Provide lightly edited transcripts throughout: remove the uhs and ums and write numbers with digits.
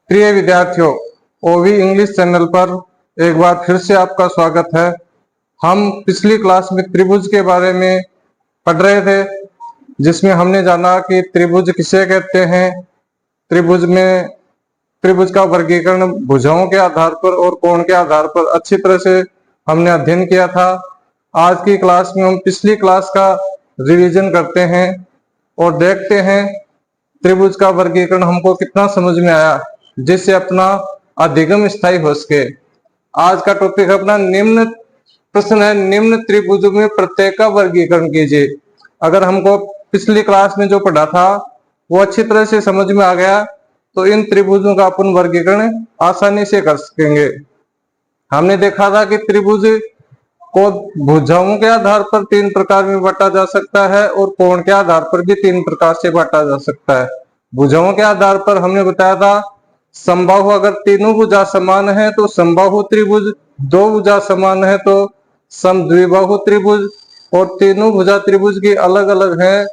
प्रिय विद्यार्थियों, ओवी इंग्लिश चैनल पर एक बार फिर से आपका स्वागत है। हम पिछली क्लास में त्रिभुज के बारे में पढ़ रहे थे, जिसमें हमने जाना कि त्रिभुज किसे कहते हैं, त्रिभुज का वर्गीकरण भुजाओं के आधार पर और कोण के आधार पर अच्छी तरह से हमने अध्ययन किया था। आज की क्लास में हम पिछली क्लास का रिवीजन करते हैं और देखते हैं त्रिभुज का वर्गीकरण हमको कितना समझ में आया, जिससे अपना अधिगम स्थायी हो सके। आज का टॉपिक अपना निम्न प्रश्न है, निम्न त्रिभुजों में प्रत्येक का वर्गीकरण कीजिए। अगर हमको पिछली क्लास में जो पढ़ा था वो अच्छी तरह से समझ में आ गया तो इन त्रिभुजों का अपन वर्गीकरण आसानी से कर सकेंगे। हमने देखा था कि त्रिभुज को भुजाओं के आधार पर 3 प्रकार में बांटा जा सकता है और कोण के आधार पर भी 3 प्रकार से बांटा जा सकता है। भुजाओं के आधार पर हमने बताया था समबाहु अगर तीनों भुजा समान है तो समबाहु त्रिभुज, 2 भुजा समान है तो समद्विबाहु त्रिभुज, और तीनों भुजा त्रिभुज की अलग अलग है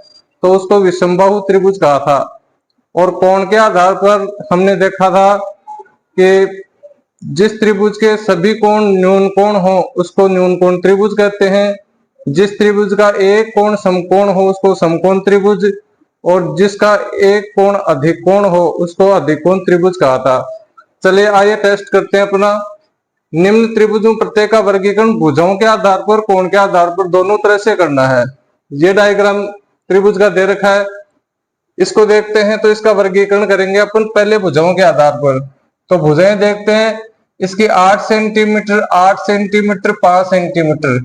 तो उसको विषमबाहु त्रिभुज कहा था। और कोण के आधार पर हमने देखा था कि जिस त्रिभुज के सभी कोण न्यून कोण हो उसको न्यून कोण त्रिभुज कहते हैं, जिस त्रिभुज का एक कोण समकोण हो उसको समकोण त्रिभुज, और जिसका एक कोण अधिक कोण हो उसको अधिक कोण त्रिभुज कहा था। चलिए आइए टेस्ट करते हैं अपना। निम्न त्रिभुजों प्रत्येक का वर्गीकरण भुजाओं के आधार पर कोण के आधार पर दोनों तरह से करना है। ये डायग्राम त्रिभुज का दे रखा है, इसको देखते हैं तो इसका वर्गीकरण करेंगे अपन पहले भुजाओं के आधार पर। तो भुजाएं देखते हैं, इसकी 8 सेंटीमीटर 8 सेंटीमीटर 5 सेंटीमीटर।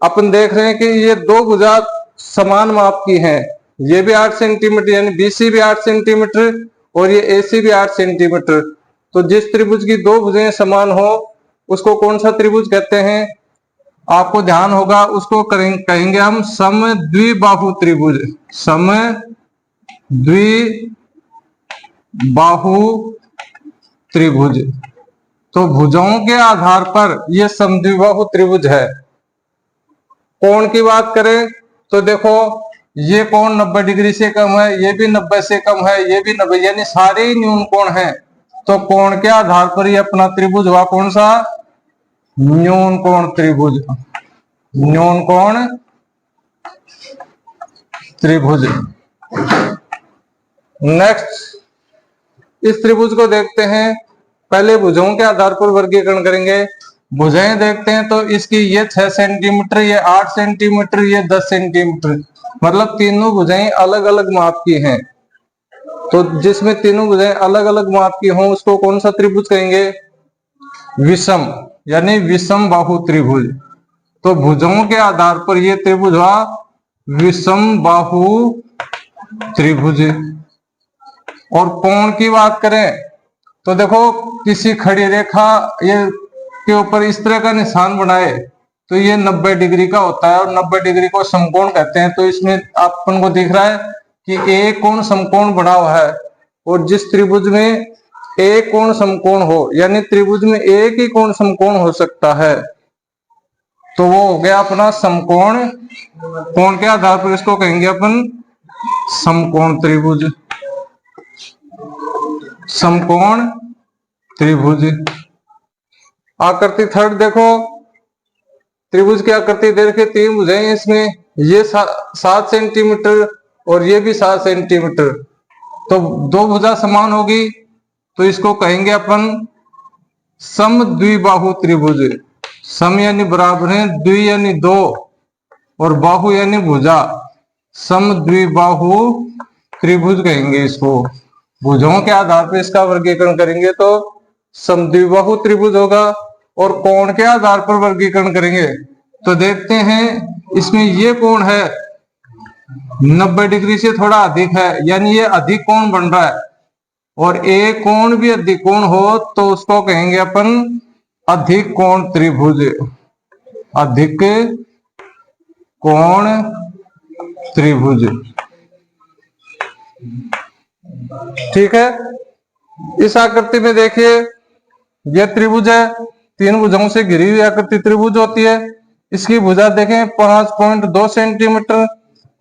अपन देख रहे हैं कि ये 2 भुजा समान माप की हैं, ये भी 8 सेंटीमीटर यानी बीसी भी 8 सेंटीमीटर और ये एसी भी 8 सेंटीमीटर। तो जिस त्रिभुज की 2 भुजाएं समान हो उसको कौन सा त्रिभुज कहते हैं? आपको ध्यान होगा, उसको कहेंगे हम समद्विबाहु त्रिभुज। समद्विबाहु त्रिभुज। तो भुजाओं के आधार पर यह समद्विबाहु त्रिभुज है। कोण की बात करें तो देखो ये कोण 90 डिग्री से कम है, ये भी 90 से कम है, ये भी 90, यानी सारे ही न्यून कोण हैं। तो कोण के आधार पर ये अपना त्रिभुज हुआ कौन सा? न्यून कोण त्रिभुज। न्यून कोण त्रिभुज। नेक्स्ट इस त्रिभुज को देखते हैं, पहले भुजाओं के आधार पर वर्गीकरण करेंगे। भुजाएं देखते हैं तो इसकी ये 6 सेंटीमीटर, ये 8 सेंटीमीटर, ये 10 सेंटीमीटर, मतलब तीनों भुजाएं अलग अलग माप की हैं। तो जिसमें तीनों भुजाएं अलग अलग माप की हों उसको कौन सा त्रिभुज कहेंगे? विषम, यानी विषम बाहु त्रिभुज। तो भुजाओं के आधार पर यह त्रिभुज हुआ विषम बाहु त्रिभुज। और कोण की बात करें तो देखो किसी खड़ी रेखा ये के ऊपर इस तरह का निशान बनाए तो ये 90 डिग्री का होता है और 90 डिग्री को समकोण कहते हैं। तो इसमें अपन को दिख रहा है कि एक कोण समकोण बना हुआ है, और जिस त्रिभुज में एक कोण समकोण हो यानी त्रिभुज में एक ही कोण समकोण हो सकता है तो वो हो गया अपना समकोण। कोण के आधार पर इसको कहेंगे अपन समकोण त्रिभुज। समकोण त्रिभुज। आकृति थर्ड देखो, त्रिभुज की आकृति देखे 3 भुजाएं इसमें, ये 7 सेंटीमीटर और ये भी 7 सेंटीमीटर। तो 2 भुजा समान होगी तो इसको कहेंगे अपन समद्विबाहु त्रिभुज। सम यानी बराबर है, द्वि यानी 2 और बाहु यानी भुजा। समद्विबाहु त्रिभुज कहेंगे इसको। भुजाओं के आधार पर इसका वर्गीकरण करेंगे तो समद्विबाहु त्रिभुज होगा। और कोण के आधार पर वर्गीकरण करेंगे तो देखते हैं इसमें ये कोण है 90 डिग्री से थोड़ा अधिक है, यानी ये अधिक कोण बन रहा है, और एक कोण भी अधिक कोण हो तो उसको कहेंगे अपन अधिक कोण त्रिभुज। अधिक कोण त्रिभुज। ठीक है। इस आकृति में देखिए यह त्रिभुज है, 3 भुजाओं से घिरी हुई आकृति त्रिभुज होती है। इसकी भुजा देखें 5.2 सेंटीमीटर,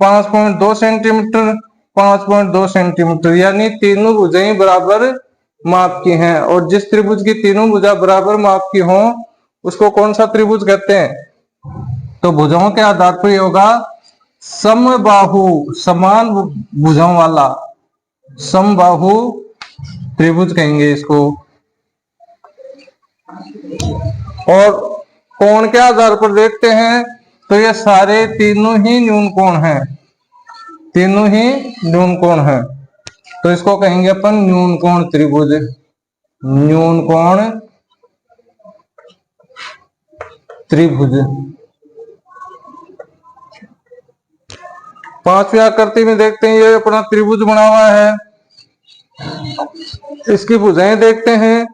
5.2 सेंटीमीटर, 5.2 सेंटीमीटर, यानी तीनों भुजाएं बराबर माप की हैं, और जिस त्रिभुज की तीनों भुजा बराबर माप की हों उसको कौन सा त्रिभुज कहते हैं? तो भुजाओं के आधार पर ये होगा समबाहु, समान भुजाओं वाला समबाहु त्रिभुज कहेंगे इसको। और कोण के आधार पर देखते हैं तो ये सारे तीनों ही न्यून कोण हैं, तीनों ही न्यून कोण हैं, तो इसको कहेंगे अपन न्यून कोण त्रिभुज, न्यून कोण त्रिभुज। पांचवी आकृति में देखते हैं ये अपना त्रिभुज बना हुआ है, इसकी भुजाएं देखते हैं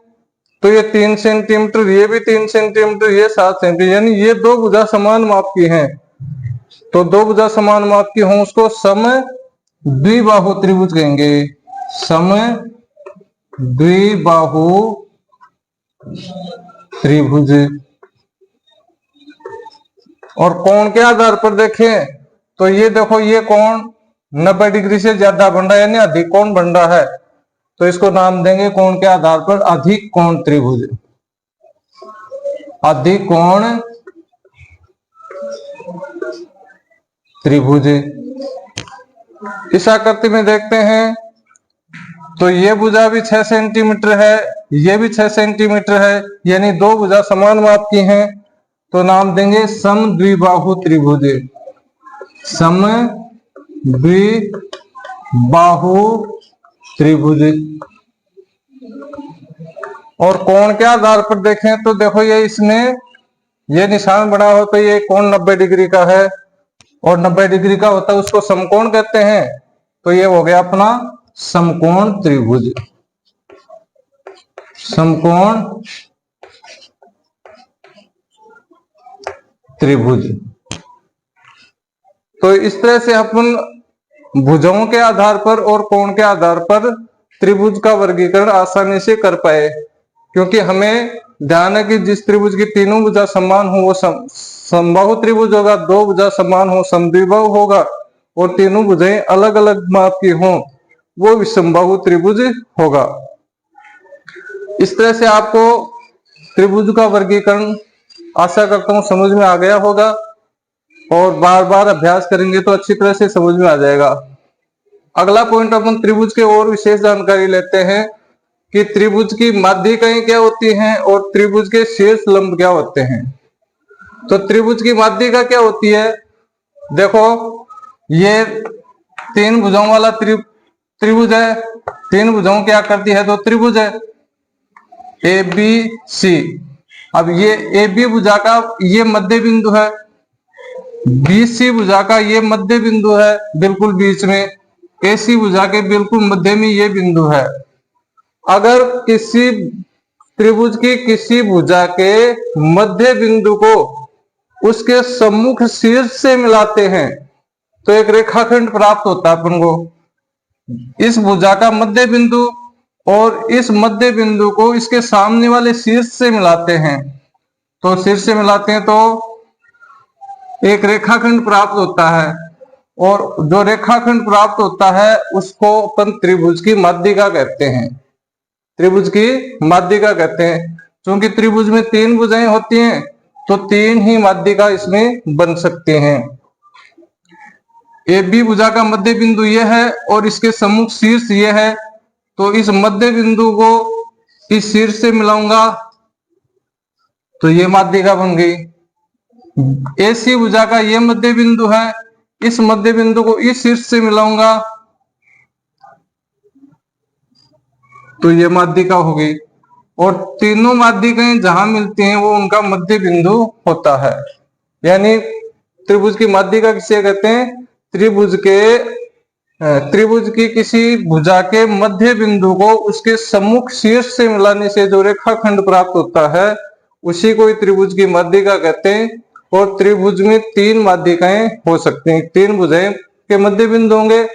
तो ये 3 सेंटीमीटर, ये भी 3 सेंटीमीटर, ये 7 सेंटीमीटर, यानी ये दो भुजा समान माप की हैं। तो दो भुजा समान माप की हों उसको सम द्विबाहु त्रिभुज कहेंगे, सम द्विबाहु त्रिभुज। और कोण के आधार पर देखें तो ये देखो ये कोण 90 डिग्री से ज्यादा बन रहा है, यानी अधिक कोण बन रहा है, तो इसको नाम देंगे कोण के आधार पर अधिक कोण त्रिभुज, अधिक कोण त्रिभुज। इस आकृति में देखते हैं तो ये भुजा भी 6 सेंटीमीटर है, ये भी 6 सेंटीमीटर है, यानी दो भुजा समान माप की हैं, तो नाम देंगे सम द्विबाहु त्रिभुज, सम द्विबाहु त्रिभुज। और कोण के आधार पर देखें तो देखो ये इसमें ये निशान बना हो तो ये कोण 90 डिग्री का है, और 90 डिग्री का होता है उसको समकोण कहते हैं, तो ये हो गया अपना समकोण त्रिभुज, समकोण त्रिभुज। तो इस तरह से अपन भुजाओं के आधार पर और कोण के आधार पर त्रिभुज का वर्गीकरण आसानी से कर पाए, क्योंकि हमें ध्यान है कि जिस त्रिभुज की तीनों भुजा समान हो वो समबाहु त्रिभुज होगा, दो भुजा समान हो समद्विबाहु होगा, और तीनों भुजाएं अलग अलग माप की हों वो विषमबाहु त्रिभुज होगा। इस तरह से आपको त्रिभुज का वर्गीकरण आशा करता हूं समझ में आ गया होगा, और बार बार अभ्यास करेंगे तो अच्छी तरह से समझ में आ जाएगा। अगला पॉइंट अपन त्रिभुज के और विशेष जानकारी लेते हैं कि त्रिभुज की माध्यिकाएं क्या होती हैं और त्रिभुज के शीर्ष लंब क्या होते हैं। तो त्रिभुज की माध्यिका क्या होती है, देखो ये 3 भुजाओं वाला त्रिभुज है, 3 भुजाओं की आकृति है तो त्रिभुज है ए बी सी। अब ये ए बी भुजा का ये मध्य बिंदु है, बी सी भुजा का ये मध्य बिंदु है बिल्कुल बीच में, ए सी भुजा के बिल्कुल मध्य में ये बिंदु है। अगर किसी त्रिभुज की किसी भुजा के मध्य बिंदु को उसके सम्मुख शीर्ष से मिलाते हैं तो एक रेखाखंड प्राप्त होता है अपन को। इस भुजा का मध्य बिंदु और इस मध्य बिंदु को इसके सामने वाले शीर्ष से मिलाते हैं, तो शीर्ष से मिलाते हैं तो एक रेखाखंड प्राप्त होता है, और जो रेखाखंड प्राप्त होता है उसको अपन त्रिभुज की माध्यिका कहते हैं, त्रिभुज की माध्यिका कहते हैं। क्योंकि त्रिभुज में 3 भुजाएं होती हैं तो 3 ही माध्यिका इसमें बन सकते हैं। ए बी भुजा का मध्य बिंदु यह है और इसके सम्मुख शीर्ष यह है, तो इस मध्य बिंदु को इस शीर्ष से मिलाऊंगा तो ये माध्यिका बन गई। ए सी भुजा का ये मध्य बिंदु है, इस मध्य बिंदु को इस शीर्ष से मिलाऊंगा तो ये माध्यिका हो गई। और तीनों माध्यिकाएं जहां मिलती हैं वो उनका मध्य बिंदु होता है। यानी त्रिभुज की माध्यिका किसे कहते हैं, त्रिभुज की किसी भुजा के मध्य बिंदु को उसके सम्मुख शीर्ष से मिलाने से जो रेखाखंड प्राप्त होता है उसी को त्रिभुज की माध्यिका कहते हैं। और त्रिभुज में 3 माध्यिकाएं हो सकती हैं, 3 भुजाएं के मध्य बिंदु होंगे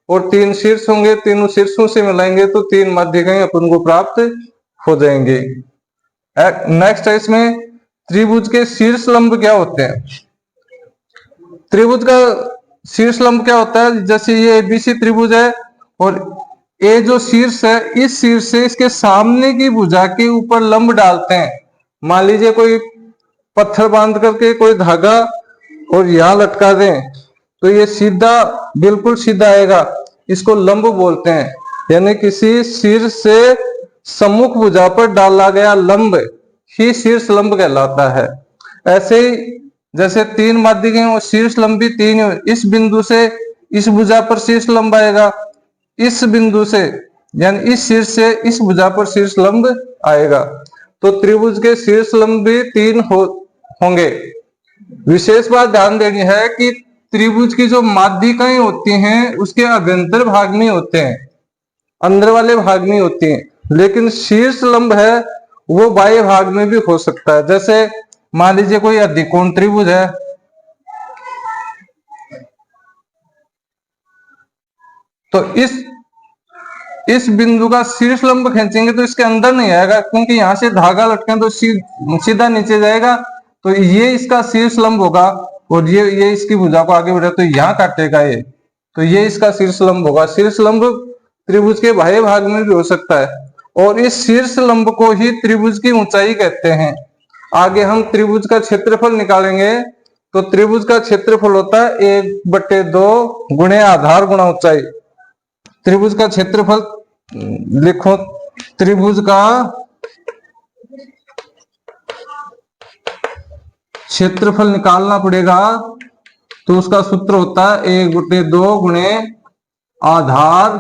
और 3 शीर्ष होंगे, तीनों शीर्षों से मिलाएंगे तो 3 माध्यिकाएं अपन को प्राप्त हो जाएंगे। नेक्स्ट है इसमें त्रिभुज के शीर्ष लंब क्या होते हैं। त्रिभुज का शीर्ष लंब क्या होता है, जैसे ये एबीसी त्रिभुज है और ये जो शीर्ष है, इस शीर्ष से इसके सामने की भुजा के ऊपर लंब डालते हैं। मान लीजिए कोई पत्थर बांध करके कोई धागा और यहां लटका दें तो ये सीधा, बिल्कुल सीधा आएगा, इसको लंब बोलते हैं। यानी किसी शीर्ष से सम्मुख भुजा पर डाला गया लंब ही शीर्ष लंब कहलाता है। ऐसे ही जैसे तीन माध्यिक हैं, वो शीर्ष लंब भी तीन है। इस बिंदु से इस भुजा पर शीर्ष लंब आएगा, इस बिंदु से यानी इस शीर्ष से इस भुजा पर शीर्ष लंब आएगा। तो त्रिभुज के शीर्ष लंब भी तीन होंगे। विशेष बात ध्यान देनी है कि त्रिभुज की जो माध्यिकाएं होती हैं उसके अभ्यंतर भाग में होते हैं, अंदर वाले भाग में होती हैं, लेकिन शीर्ष लंब है वो बाह्य भाग में भी हो सकता है। जैसे मान लीजिए कोई अधिकोण त्रिभुज है, तो इस बिंदु का शीर्ष लंब खींचेंगे तो इसके अंदर नहीं आएगा, क्योंकि यहां से धागा लटके तो सीधा नीचे जाएगा। तो ये इसका शीर्ष लंब होगा और ये इसकी भुजा को आगे बढ़े तो यहाँ काटेगा ये, तो ये इसका शीर्ष लंब होगा। शीर्ष लंब त्रिभुज के बाह्य भाग में भी हो सकता है, और इस शीर्ष लंब को ही त्रिभुज की ऊंचाई कहते हैं। आगे हम त्रिभुज का क्षेत्रफल निकालेंगे, तो त्रिभुज का क्षेत्रफल होता है 1/2 गुणे आधार गुणा ऊंचाई। त्रिभुज का क्षेत्रफल लिखो, त्रिभुज का क्षेत्रफल निकालना पड़ेगा तो उसका सूत्र होता है 1/2 गुणे आधार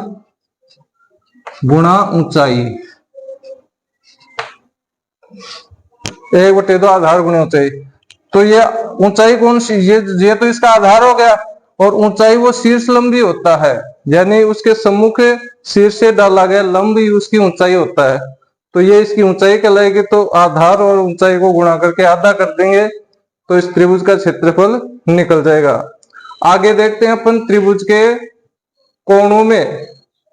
गुणा ऊंचाई। 1/2 आधार गुणे ऊंचाई। तो ये ऊंचाई कौन सी, ये तो इसका आधार हो गया, और ऊंचाई वो शीर्ष लंब ही होता है, यानी उसके सम्मुख शीर्ष से डाला गया लंब ही उसकी ऊंचाई होता है। तो ये इसकी ऊंचाई कहलाएगी। तो आधार और ऊंचाई को गुणा करके आधा कर देंगे तो इस त्रिभुज का क्षेत्रफल निकल जाएगा। आगे देखते हैं अपन त्रिभुज के कोणों में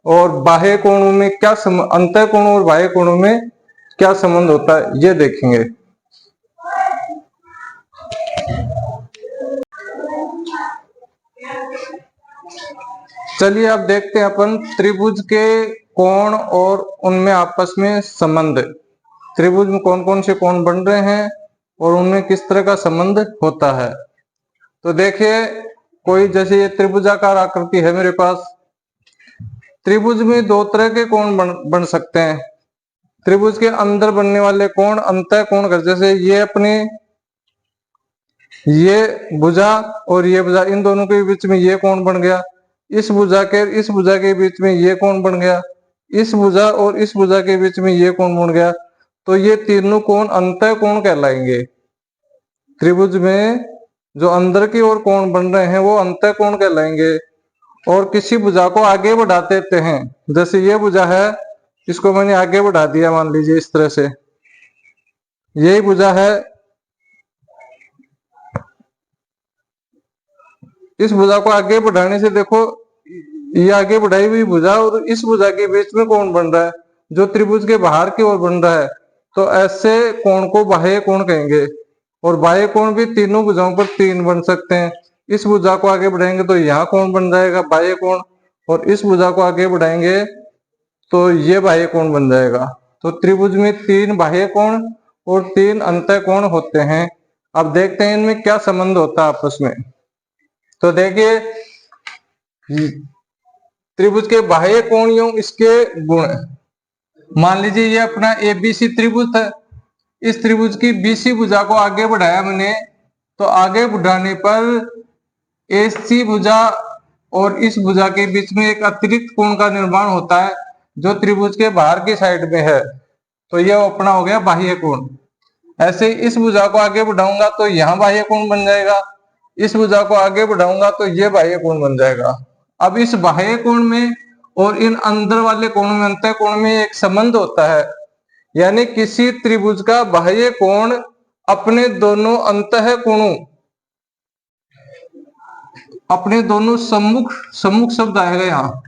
और बाह्य कोणों में क्या अंतः कोणों और बाह्य कोणों में क्या संबंध होता है, ये देखेंगे। चलिए अब देखते हैं अपन त्रिभुज के कोण और उनमें आपस में संबंध। त्रिभुज में कौन कौन से कोण बन रहे हैं और उनमें किस तरह का संबंध होता है। तो देखिए, कोई जैसे ये त्रिभुजाकार आकृति है मेरे पास। त्रिभुज में दो तरह के कोण बन सकते हैं। त्रिभुज के अंदर बनने वाले कोण अंतः कोण कर, जैसे ये अपने ये भुजा और ये भुजा, इन दोनों के बीच में ये कोण बन गया। इस भुजा के बीच में ये कोण बन गया। इस भुजा और इस भुजा के बीच में ये कोण बन गया। तो ये तीनों कोण अंतः कोण कहलाएंगे। त्रिभुज में जो अंदर की ओर कोण बन रहे हैं वो अंतः कोण कहलाएंगे। और किसी भुजा को आगे बढ़ा देते हैं, जैसे ये भुजा है, इसको मैंने आगे बढ़ा दिया, मान लीजिए इस तरह से। यही भुजा है, इस भुजा को आगे बढ़ाने से देखो ये आगे बढ़ाई हुई भुजा और इस भुजा के बीच में कोण बन रहा है जो त्रिभुज के बाहर की ओर बन रहा है। तो ऐसे कोण को बाह्य कोण कहेंगे। और बाह्य कोण भी तीनों भुजाओं पर तीन बन सकते हैं। इस भुजा को आगे बढ़ाएंगे तो यहाँ कोण बन जाएगा बाह्य कोण, और इस भुजा को आगे बढ़ाएंगे तो ये बाह्य कोण बन जाएगा। तो त्रिभुज में 3 बाह्य कोण और 3 अंतः कोण होते हैं। अब देखते हैं इनमें क्या संबंध होता है आपस में। तो देखिए, त्रिभुज के बाह्य कोणियों इसके गुण। मान लीजिए ये अपना एबीसी त्रिभुज है। इस त्रिभुज की बीसी भुजा को आगे बढ़ाया मैंने, तो आगे बढ़ाने पर एसी भुजा और इस भुजा के बीच में एक अतिरिक्त कोण का निर्माण होता है जो त्रिभुज के बाहर की साइड में है। तो यह अपना हो गया बाह्य कोण। ऐसे इस भुजा को आगे बढ़ाऊंगा तो यहाँ बाह्य कोण बन जाएगा। इस भुजा को आगे बढ़ाऊंगा तो ये बाह्य कोण बन जाएगा। अब इस बाह्य कोण में और इन अंदर वाले कोण में, अंतः कोण में एक संबंध होता है। यानी किसी त्रिभुज का बाह्य कोण अपने दोनों अंतः कोणों, अपने दोनों सम्मुख शब्द आएगा यहाँ,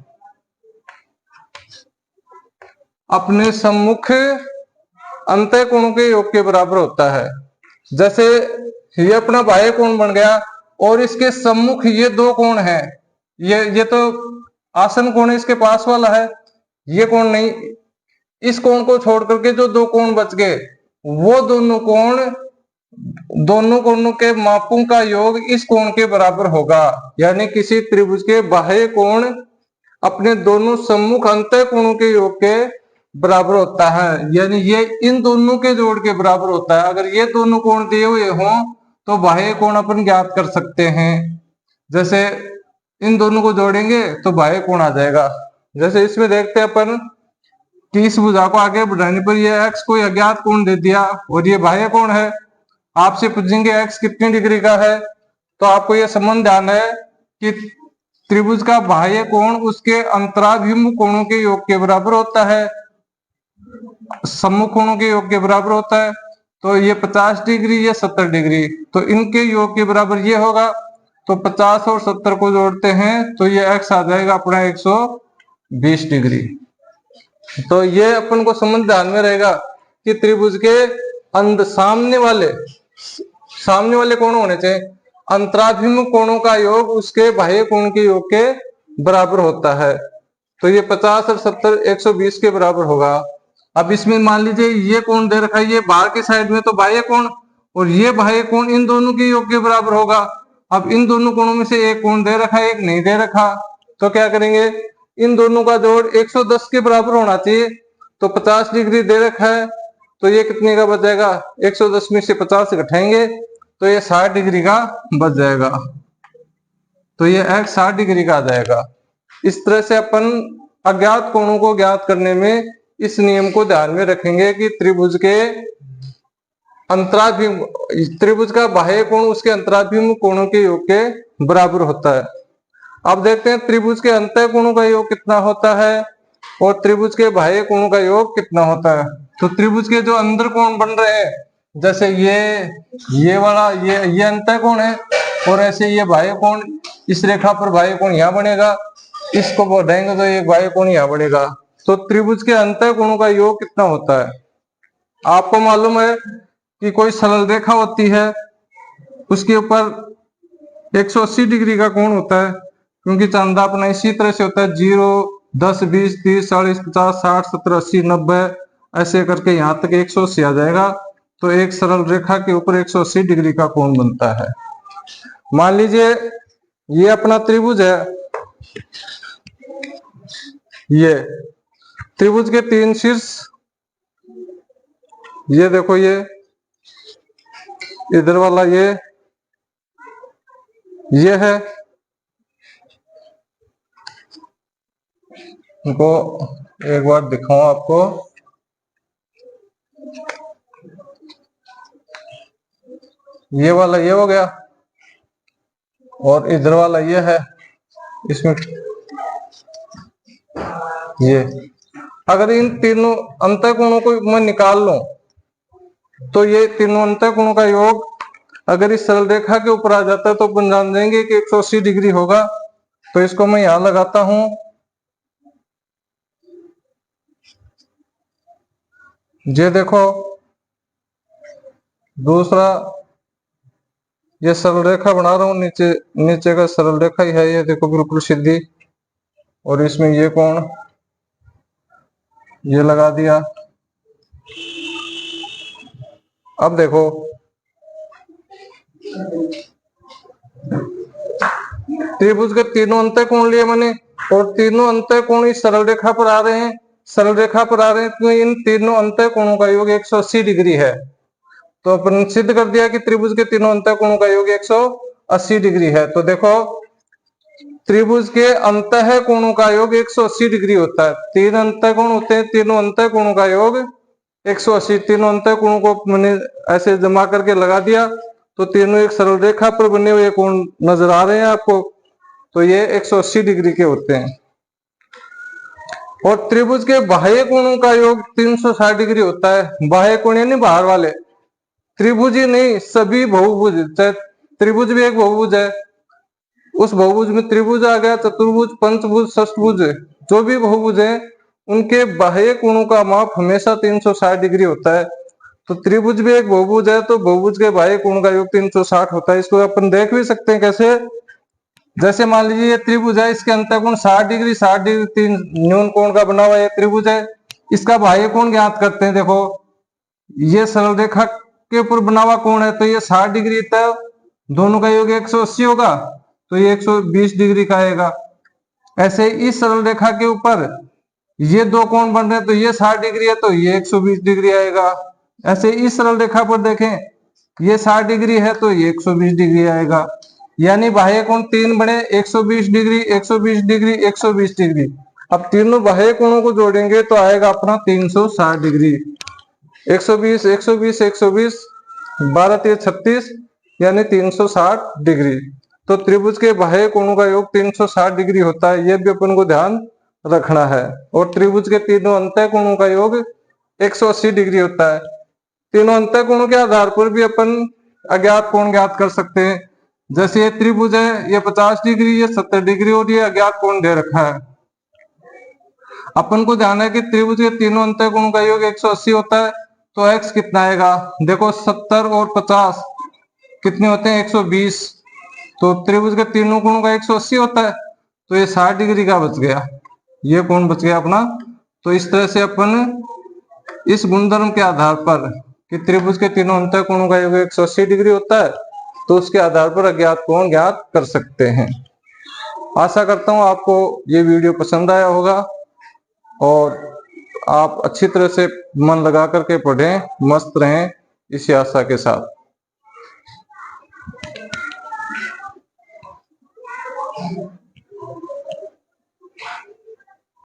अपने सम्मुख अंतः कोणों के योग के बराबर होता है। जैसे ये अपना बाह्य कोण बन गया और इसके सम्मुख ये 2 कोण हैं। ये तो आसन कोण इसके पास वाला है, ये कोण नहीं, इस कोण को छोड़ करके जो दो कोण बच गए वो दोनों कोणों के मापों का योग इस कोण के बराबर होगा। यानी किसी त्रिभुज के बाह्य कोण अपने दोनों सम्मुख अंतः कोणों के योग के बराबर होता है। यानी ये इन दोनों के जोड़ के बराबर होता है। अगर ये दोनों कोण दिए हुए हों तो बाह्य कोण अपन ज्ञात कर सकते हैं। जैसे इन दोनों को जोड़ेंगे तो बाह्य कोण आ जाएगा। जैसे इसमें देखते हैं अपन कि इस भुजा को आगे बढ़ाने पर ये x कोई अज्ञात कोण दे दिया और ये बाह्य कोण है। आपसे पूछेंगे x कितनी डिग्री का है, तो आपको ये संबंध ध्यान है कि त्रिभुज का बाह्य कोण उसके अंतराभिमुख कोणों के योग के बराबर होता है, सम्मुख कोणों के योग के बराबर होता है। तो ये 50 डिग्री, ये 70 डिग्री, तो इनके योग के बराबर ये होगा। तो 50 और 70 को जोड़ते हैं तो ये x आ जाएगा अपना 120 डिग्री। तो ये अपन को समझ ध्यान में रहेगा कि त्रिभुज के सामने वाले कोण होने चाहिए, अंतराभिमुख कोणों का योग उसके बाह्य कोण के योग के बराबर होता है। तो ये 50 और 70 120 के बराबर होगा। अब इसमें मान लीजिए ये कोण दे रखा है, ये बाहर की साइड में तो बाह्य कोण, और ये बाह्य कोण इन दोनों के योग के बराबर होगा। अब इन दोनों कोणों में से एक कोण दे रखा है, एक नहीं दे रखा, तो क्या करेंगे, इन दोनों का जोड़ 110 के बराबर होना चाहिए। तो 50 डिग्री दे रखा है, तो ये कितने का बच जाएगा, 110 में से 50 घटाएंगे तो ये 60 डिग्री का बच जाएगा। तो ये x 60 डिग्री का आ जाएगा। इस तरह से अपन अज्ञात कोणों को ज्ञात करने में इस नियम को ध्यान में रखेंगे कि त्रिभुज का बाह्य कोण उसके अंतराभिमुख कोणों के योग के बराबर होता है। अब देखते हैं त्रिभुज के अंतः कोणों का योग कितना होता है और त्रिभुज के बाह्य कोणों का योग कितना होता है। तो त्रिभुज के जो अंदर कोण बन रहे हैं, जैसे ये वाला ये अंतः कोण है, और ऐसे ये बाह्य कोण, इस रेखा पर बाह्य कोण यहाँ बनेगा, इसको बढ़ाएंगे तो एक बाह्य कोण यहाँ बनेगा। तो त्रिभुज के अंतः कोणों का योग कितना होता है। आपको मालूम है कि कोई सरल रेखा होती है, उसके ऊपर 180 डिग्री का कोण होता है, क्योंकि चंदा अपना इसी तरह से होता है, 0 10 20 30 40 50 60 70 80 90 ऐसे करके यहाँ तक 180 आ जाएगा। तो एक सरल रेखा के ऊपर 180 डिग्री का कोण बनता है। मान लीजिए ये अपना त्रिभुज है, ये त्रिभुज के 3 शीर्ष, ये देखो, ये इधर वाला ये है, इनको एक बार दिखाऊं आपको। ये वाला ये हो गया और इधर वाला ये है। इसमें ये अगर इन तीनों अंतः कोणों को मैं निकाल लूं तो ये तीनों अंतः कोणों का योग अगर इस सरल रेखा के ऊपर आ जाता है तो अपन जान देंगे कि 180 डिग्री होगा। तो इसको मैं यहां लगाता हूं। ये देखो दूसरा, ये सरल रेखा बना रहा हूं, नीचे का सरल रेखा ही है, ये देखो बिल्कुल सीधी, और इसमें ये कोण ये लगा दिया। अब देखो त्रिभुज के तीनों अंतः कोण लिए मैंने, और तीनों अंतः कोण इस सरल रेखा पर आ रहे हैं, तो इन तीनों अंतः कोणों का योग 180 डिग्री है। तो अपन सिद्ध कर दिया कि त्रिभुज के तीनों अंतः कोणों का योग 180 डिग्री है। तो देखो त्रिभुज के अंतः कोणों का योग 180 डिग्री होता है। 3 अंतः कोण होते हैं, तीनों अंतः कोणों का योग 180। तीनों अंतः कोणों को मैंने ऐसे जमा करके लगा दिया, तो तीनों एक सरल रेखा पर बने हुए कोण नजर आ रहे हैं आपको। तो ये 180 डिग्री के होते हैं। और त्रिभुज के बाह्य कोणों का योग 360 डिग्री होता है। बाह्य कोण यानी बाहर वाले, त्रिभुज ही नहीं, सभी बहुभुज, चाहे त्रिभुज भी एक बहुभुज है, उस बहुभुज में त्रिभुज आ गया, चतुर्भुज, पंचभुज, षष्ठभुज, जो भी बहुभुज है उनके बाह्य कोणों का माप हमेशा 360 डिग्री होता है। तो त्रिभुज भी एक बहुभुज है, तो बहुभुज के बाह्य कोण का योग 360 होता है। इसको अपन देख भी सकते हैं कैसे, जैसे मान लीजिए ये त्रिभुज है, इसके अंतःकोण 60 डिग्री 60 डिग्री तीन न्यून कोण का बना हुआ ये त्रिभुज है। इसका बाह्य कोण ज्ञात करते हैं। देखो ये सरल रेखा के ऊपर बना हुआ कोण है तो ये 60 डिग्री तय, दोनों का योग 180 होगा तो ये 120 डिग्री का आएगा। ऐसे इस सरल रेखा के ऊपर ये दो कोण बन रहे हैं तो ये 60 डिग्री है तो ये 120 डिग्री आएगा। ऐसे इस सरल रेखा पर देखें ये 60 डिग्री है तो ये 120 डिग्री आएगा। यानी बाह्य कोण तीन बने 120 डिग्री 120 डिग्री 120 डिग्री। अब तीनों बाह्य कोणों को जोड़ेंगे तो आएगा अपना 360 डिग्री। 120 120 120 12 3 36 यानी 360 डिग्री। तो त्रिभुज के बाह्य कोणों का योग 360 डिग्री होता है, यह भी अपन को ध्यान रखना है। और त्रिभुज के तीनों अंतः कोणों का योग 180 डिग्री होता है। तीनों अंतः कोणों के आधार पर भी अपन अज्ञात कोण ज्ञात कर सकते हैं। जैसे ये त्रिभुज है ये 50 डिग्री ये 70 डिग्री और ये अज्ञात कोण दे रखा है। अपन को जानना है कि त्रिभुज के तीनों अंतः कोणों का योग 180 होता है तो x कितना आएगा। देखो 70 और 50 कितने होते हैं 120, तो त्रिभुज के तीनों कोणों का 180 होता है तो ये 60 डिग्री का बच गया, ये कोण बच गया अपना। तो इस तरह से अपन इस गुणधर्म के आधार पर कि त्रिभुज के तीनों अंतः कोणों का योग 180 डिग्री होता है तो उसके आधार पर अज्ञात कोण ज्ञात कर सकते हैं। आशा करता हूं आपको ये वीडियो पसंद आया होगा और आप अच्छी तरह से मन लगा करके पढ़ें, मस्त रहें, इसी आशा के साथ।